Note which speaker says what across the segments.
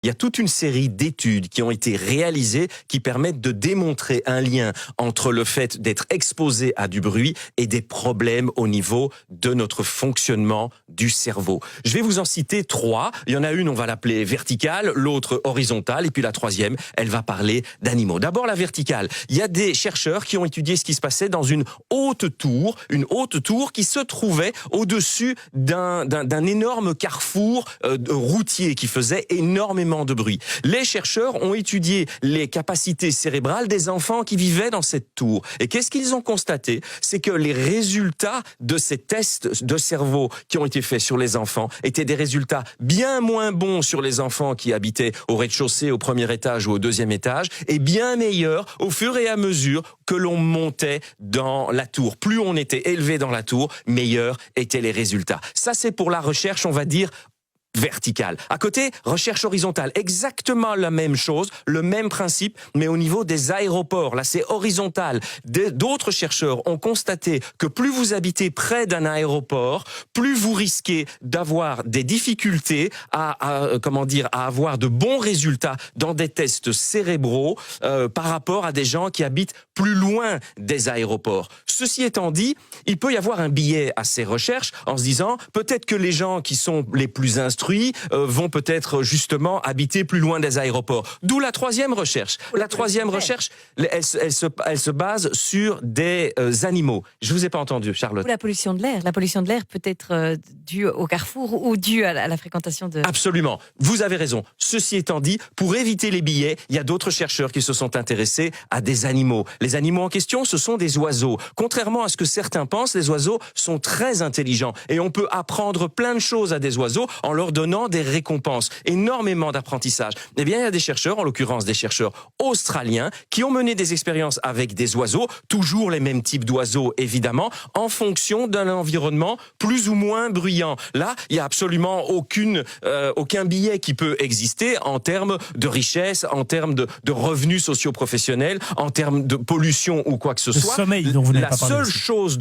Speaker 1: Il y a toute une série d'études qui ont été réalisées qui permettent de démontrer un lien entre le fait d'être exposé à du bruit et des problèmes au niveau de notre fonctionnement du cerveau. Je vais vous en citer 3. Il y en a une, on va l'appeler verticale, l'autre horizontale, et puis la troisième, elle va parler d'animaux. D'abord la verticale. Il y a des chercheurs qui ont étudié ce qui se passait dans une haute tour qui se trouvait au-dessus d'un énorme carrefour routier qui faisait énormément de bruit. Les chercheurs ont étudié les capacités cérébrales des enfants qui vivaient dans cette tour. Et qu'est-ce qu'ils ont constaté? C'est que les résultats de ces tests de cerveau qui ont été faits sur les enfants étaient des résultats bien moins bons sur les enfants qui habitaient au rez-de-chaussée, au premier étage ou au deuxième étage, et bien meilleurs au fur et à mesure que l'on montait dans la tour. Plus on était élevé dans la tour, meilleurs étaient les résultats. Ça, c'est pour la recherche, on va dire, verticale. À côté, recherche horizontale, exactement la même chose, le même principe, mais au niveau des aéroports. Là, c'est horizontal. D'autres chercheurs ont constaté que plus vous habitez près d'un aéroport, plus vous risquez d'avoir des difficultés à avoir de bons résultats dans des tests cérébraux par rapport à des gens qui habitent plus loin des aéroports. Ceci étant dit, il peut y avoir un biais à ces recherches en se disant peut-être que les gens qui sont les plus instruits vont peut-être justement habiter plus loin des aéroports. D'où la troisième recherche. La troisième recherche, elle se base sur des animaux. Je vous ai pas entendu, Charlotte.
Speaker 2: Ou la pollution de l'air. La pollution de l'air peut être due au carrefour ou due à la fréquentation de...
Speaker 1: Absolument. Vous avez raison. Ceci étant dit, pour éviter les biais, il y a d'autres chercheurs qui se sont intéressés à des animaux. Les animaux en question, ce sont des oiseaux. Contrairement à ce que certains pensent, les oiseaux sont très intelligents et on peut apprendre plein de choses à des oiseaux en leur donnant des récompenses, énormément d'apprentissage. Eh bien, il y a des chercheurs, en l'occurrence des chercheurs australiens, qui ont mené des expériences avec des oiseaux, toujours les mêmes types d'oiseaux, évidemment, en fonction d'un environnement plus ou moins bruyant. Là, il n'y a absolument aucun biais qui peut exister en termes de richesse, en termes de revenus socio-professionnels, en termes de pollution ou quoi que ce soit.
Speaker 3: Sommeil dont vous n'avez pas parlé.
Speaker 1: La seule chose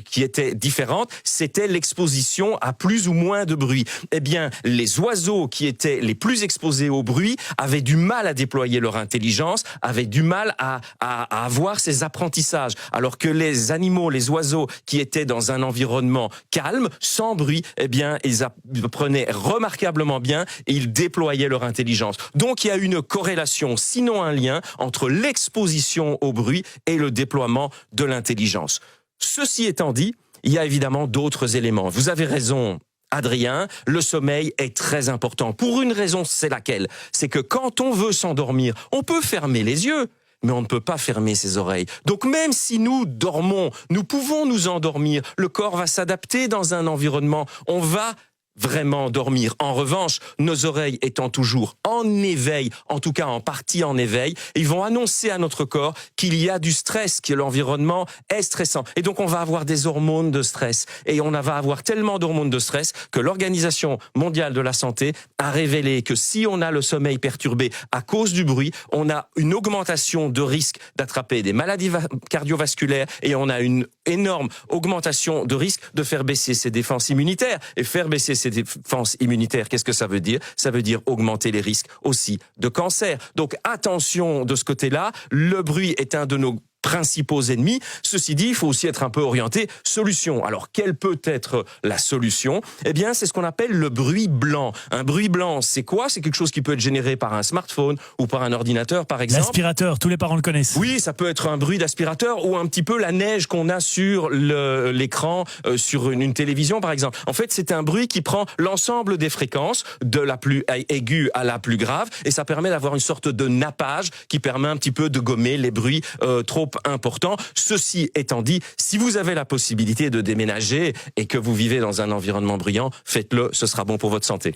Speaker 1: qui était différente, c'était l'exposition à plus ou moins de bruit. Eh bien, les oiseaux qui étaient les plus exposés au bruit avaient du mal à déployer leur intelligence, avaient du mal à avoir ces apprentissages. Alors que les animaux, les oiseaux qui étaient dans un environnement calme, sans bruit, eh bien, ils apprenaient remarquablement bien et ils déployaient leur intelligence. Donc, il y a une corrélation, sinon un lien, entre l'exposition au bruit et le déploiement de l'intelligence. Ceci étant dit, il y a évidemment d'autres éléments. Vous avez raison, Adrien, le sommeil est très important. Pour une raison, c'est laquelle? C'est que quand on veut s'endormir, on peut fermer les yeux, mais on ne peut pas fermer ses oreilles. Donc même si nous dormons, nous pouvons nous endormir. Le corps va s'adapter dans un environnement. On va vraiment dormir. En revanche, nos oreilles étant toujours en éveil, en tout cas en partie en éveil, ils vont annoncer à notre corps qu'il y a du stress, que l'environnement est stressant. Et donc on va avoir des hormones de stress. Et on va avoir tellement d'hormones de stress que l'Organisation mondiale de la santé a révélé que si on a le sommeil perturbé à cause du bruit, on a une augmentation de risque d'attraper des maladies cardiovasculaires et on a une énorme augmentation de risque de faire baisser ses défenses immunitaires. Et faire baisser ses défenses immunitaires, qu'est-ce que ça veut dire? Ça veut dire augmenter les risques aussi de cancer. Donc attention de ce côté-là, le bruit est un de nos principaux ennemis. Ceci dit, il faut aussi être un peu orienté solution. Alors, quelle peut être la solution? Eh bien, c'est ce qu'on appelle le bruit blanc. Un bruit blanc, c'est quoi? C'est quelque chose qui peut être généré par un smartphone ou par un ordinateur, par exemple.
Speaker 3: L'aspirateur, tous les parents le connaissent.
Speaker 1: Oui, ça peut être un bruit d'aspirateur ou un petit peu la neige qu'on a sur l'écran, sur une télévision, par exemple. En fait, c'est un bruit qui prend l'ensemble des fréquences, de la plus aiguë à la plus grave, et ça permet d'avoir une sorte de nappage qui permet un petit peu de gommer les bruits trop important. Ceci étant dit, si vous avez la possibilité de déménager et que vous vivez dans un environnement bruyant, faites-le, ce sera bon pour votre santé.